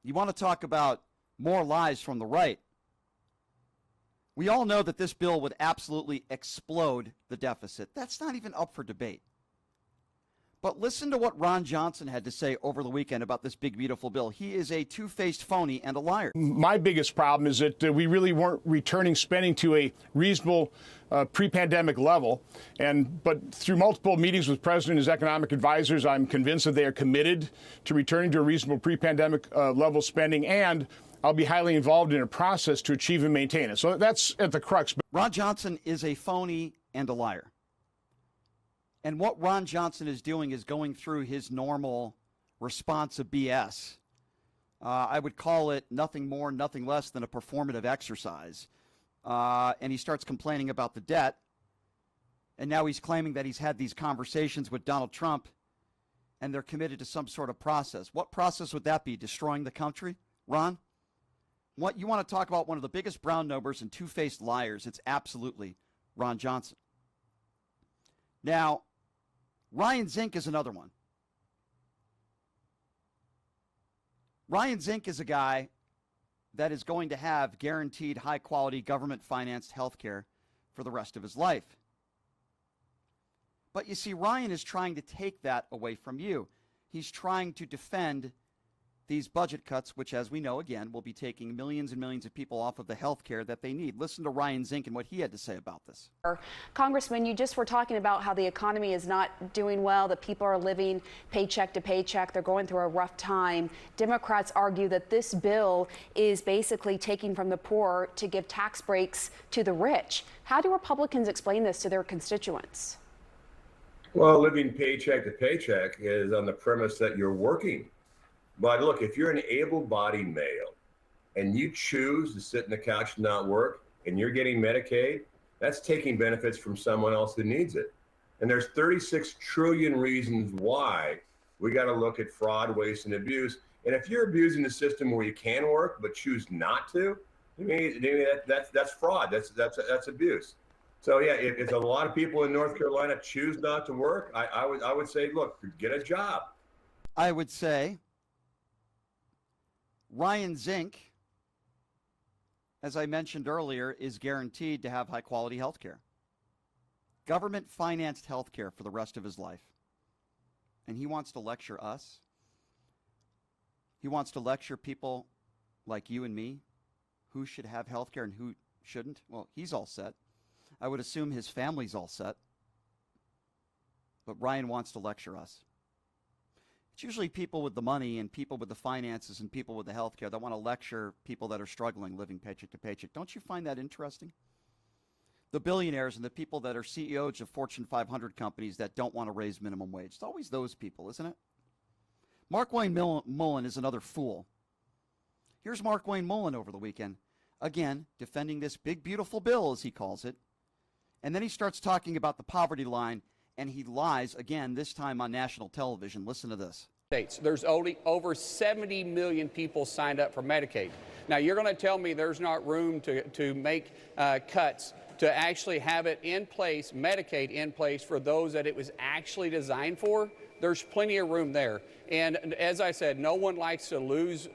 You want to talk about more lies from the right? We all know that this bill would absolutely explode the deficit. That's not even up for debate. But listen to what Ron Johnson had to say over the weekend about this big, beautiful bill. He is a two-faced phony and a liar. My biggest problem is that we really weren't returning spending to a reasonable pre-pandemic level. But through multiple meetings with President and his economic advisors, I'm convinced that they are committed to returning to a reasonable pre-pandemic level spending, and I'll be highly involved in a process to achieve and maintain it. So that's at the crux. Ron Johnson is a phony and a liar. And what Ron Johnson is doing is going through his normal response of BS. I would call it nothing more, nothing less than a performative exercise. And he starts complaining about the debt. And now he's claiming that he's had these conversations with Donald Trump and they're committed to some sort of process. What process would that be? Destroying the country? Ron? What you want to talk about one of the biggest brown nosers and two-faced liars? It's absolutely Ron Johnson. Now, Ryan Zinke is another one. Ryan Zinke is a guy that is going to have guaranteed high-quality government-financed health care for the rest of his life. But you see, Ryan is trying to take that away from you. He's trying to defend these budget cuts, which, as we know, again, will be taking millions and millions of people off of the health care that they need. Listen to Ryan Zinke and what he had to say about this. Congressman, you just were talking about how the economy is not doing well, that people are living paycheck to paycheck. They're going through a rough time. Democrats argue that this bill is basically taking from the poor to give tax breaks to the rich. How do Republicans explain this to their constituents? Well, living paycheck to paycheck is on the premise that you're working. But look, if you're an able-bodied male and you choose to sit on the couch and not work and you're getting Medicaid, that's taking benefits from someone else who needs it. And there's 36 trillion reasons why we got to look at fraud, waste, and abuse. And if you're abusing the system where you can work but choose not to, that's fraud. That's abuse. So yeah, if a lot of people in North Carolina choose not to work, I would say, look, get a job. I would say Ryan Zinke, as I mentioned earlier, is guaranteed to have high-quality health care. Government-financed health care for the rest of his life. And he wants to lecture us. He wants to lecture people like you and me who should have health care and who shouldn't. Well, he's all set. I would assume his family's all set. But Ryan wants to lecture us. It's usually people with the money and people with the finances and people with the health care that want to lecture people that are struggling, living paycheck to paycheck. Don't you find that interesting? The billionaires and the people that are CEOs of Fortune 500 companies that don't want to raise minimum wage. It's always those people, isn't it? Markwayne Mullin is another fool. Here's Markwayne Mullin over the weekend, again, defending this big, beautiful bill, as he calls it. And then he starts talking about the poverty line, and he lies again, this time on national television. Listen to this. There's only over 70 million people signed up for Medicaid. Now, you're going to tell me there's not room to make cuts to actually have it in place, Medicaid in place for those that it was actually designed for? There's plenty of room there. And as I said, no one likes to lose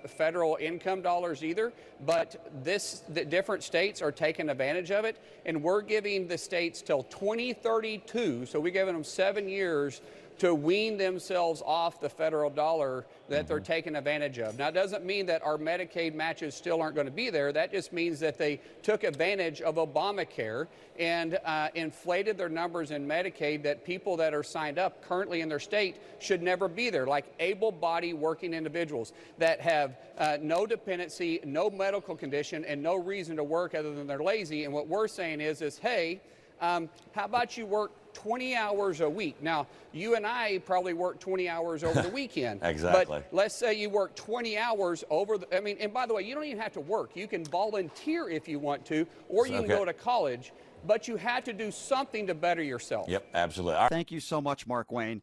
federal income dollars either, but the different states are taking advantage of it, and we're giving the states till 2032, so we're giving them 7 years to wean themselves off the federal dollar that they're taking advantage of. Now, it doesn't mean that our Medicaid matches still aren't going to be there. That just means that they took advantage of Obamacare and inflated their numbers in Medicaid that people that are signed up currently in their state should never be there, like able-bodied working individuals that have no dependency, no medical condition, and no reason to work other than they're lazy. And what we're saying is hey, how about you work 20 hours a week? Now, you and I probably work 20 hours over the weekend. Exactly. But let's say you work 20 hours over the, and by the way, you don't even have to work. You can volunteer if you want to, or you can go to college, but you have to do something to better yourself. Yep, absolutely. Thank you so much, Markwayne.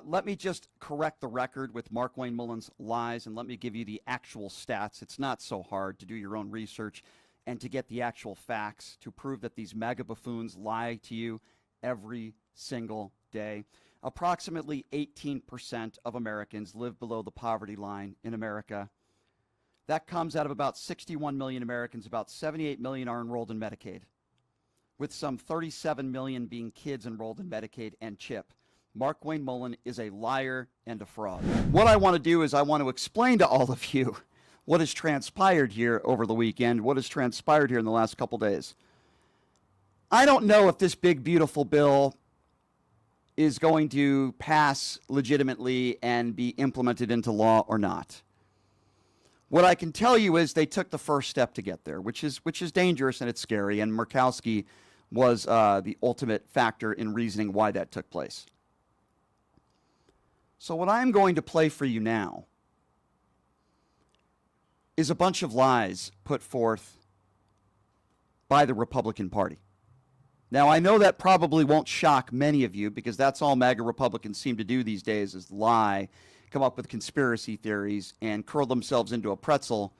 Let me just correct the record with Markwayne Mullin's lies, and let me give you the actual stats. It's not so hard to do your own research and to get the actual facts to prove that these mega buffoons lie to you every single day. Approximately 18% of Americans live below the poverty line in America. That comes out of about 61 million Americans. About 78 million are enrolled in Medicaid, with some 37 million being kids enrolled in Medicaid and CHIP. Markwayne Mullin is a liar and a fraud. What I want to do is I want to explain to all of you what has transpired here over the weekend, what has transpired here in the last couple days. I don't know if this big, beautiful bill is going to pass legitimately and be implemented into law or not. What I can tell you is they took the first step to get there, which is dangerous and it's scary, and Murkowski was the ultimate factor in reasoning why that took place. So what I'm going to play for you now is a bunch of lies put forth by the Republican Party. Now, I know that probably won't shock many of you because that's all MAGA Republicans seem to do these days is lie, come up with conspiracy theories, and curl themselves into a pretzel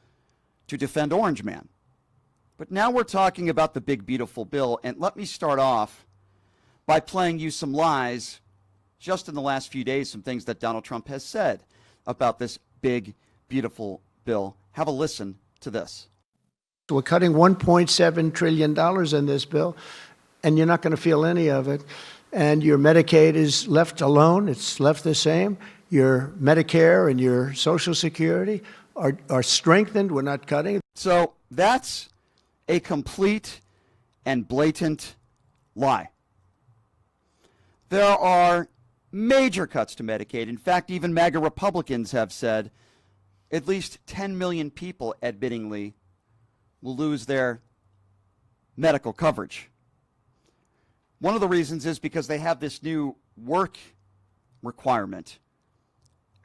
to defend Orange Man. But now we're talking about the big, beautiful bill, and let me start off by playing you some lies just in the last few days, some things that Donald Trump has said about this big, beautiful bill. Have a listen to this. We're cutting $1.7 trillion in this bill, and you're not going to feel any of it. And your Medicaid is left alone. It's left the same. Your Medicare and your Social Security are strengthened. We're not cutting. So that's a complete and blatant lie. There are major cuts to Medicaid. In fact, even MAGA Republicans have said at least 10 million people, admittingly, will lose their medical coverage. One of the reasons is because they have this new work requirement,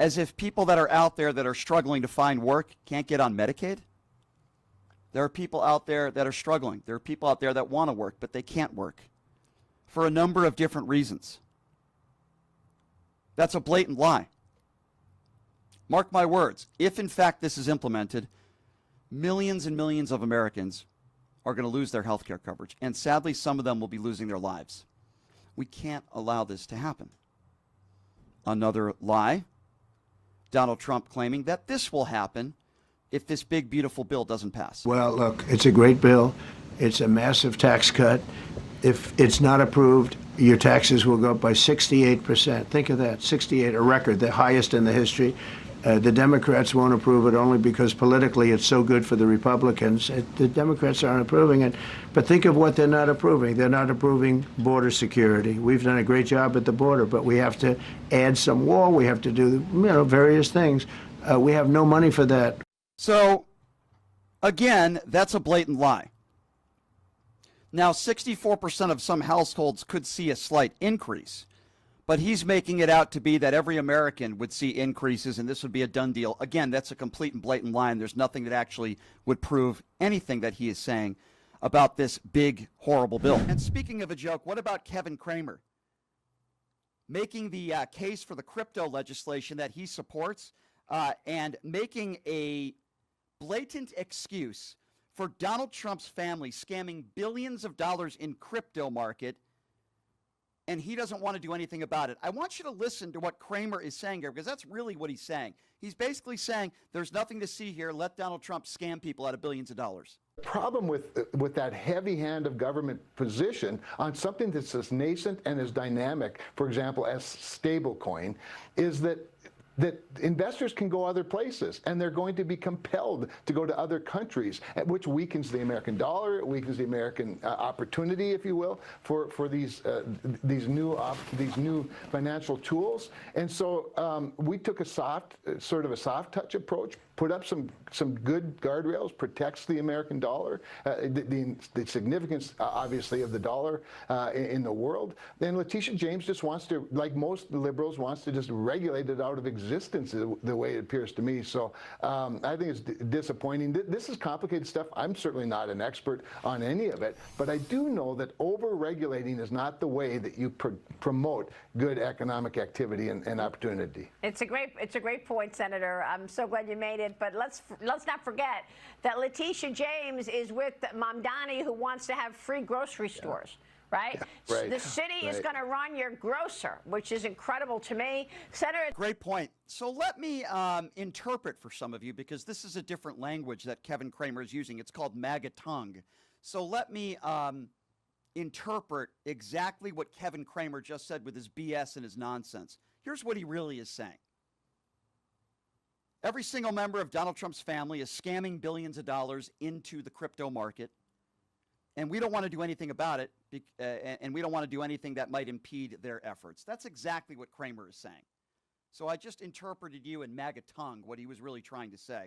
as if people that are out there that are struggling to find work can't get on Medicaid. There are people out there that are struggling. There are people out there that want to work, but they can't work for a number of different reasons. That's a blatant lie. Mark my words, if in fact this is implemented, millions and millions of Americans are going to lose their health care coverage, and sadly some of them will be losing their lives. We can't allow this to happen. Another lie, Donald Trump claiming that this will happen if this big, beautiful bill doesn't pass. Well, look, it's a great bill. It's a massive tax cut. If it's not approved, your taxes will go up by 68%. Think of that, 68, a record, the highest in the history. The Democrats won't approve it only because politically it's so good for the Republicans. The Democrats aren't approving it. But think of what they're not approving. They're not approving border security. We've done a great job at the border, but we have to add some wall. We have to do, various things. We have no money for that. So, again, that's a blatant lie. Now, 64% of some households could see a slight increase, but he's making it out to be that every American would see increases and this would be a done deal. Again, that's a complete and blatant lie, and there's nothing that actually would prove anything that he is saying about this big, horrible bill. And speaking of a joke, what about Kevin Kramer making the case for the crypto legislation that he supports and making a blatant excuse for Donald Trump's family scamming billions of dollars in crypto market, and he doesn't want to do anything about it. I want you to listen to what Kramer is saying here, because that's really what he's saying. He's basically saying there's nothing to see here. Let Donald Trump scam people out of billions of dollars. The problem with that heavy hand of government position on something that's as nascent and as dynamic, for example, as stablecoin, is that investors can go other places, and they're going to be compelled to go to other countries, which weakens the American dollar, it weakens the American opportunity, if you will, for these new financial tools. And so we took a soft touch approach, put up some good guardrails, protects the American dollar, the significance, obviously, of the dollar in the world. Then Letitia James just wants to, like most liberals, wants to just regulate it out of existence, the way it appears to me. So I think it's disappointing. This is complicated stuff. I'm certainly not an expert on any of it, but I do know that over-regulating is not the way that you promote good economic activity and opportunity. It's a great point, Senator. I'm so glad you made it. But let's not forget that Letitia James is with Mamdani, who wants to have free grocery stores. right? Yeah, right, The city is right. going to run your grocer, which is incredible to me. Senator, Great point. So let me interpret for some of you, because this is a different language that Kevin Kramer is using. It's called MAGA tongue. So let me interpret exactly what Kevin Kramer just said with his BS and his nonsense. Here's what he really is saying. Every single member of Donald Trump's family is scamming billions of dollars into the crypto market, and we don't want to do anything about it, and we don't want to do anything that might impede their efforts. That's exactly what Kramer is saying. So I just interpreted you in MAGA tongue what he was really trying to say.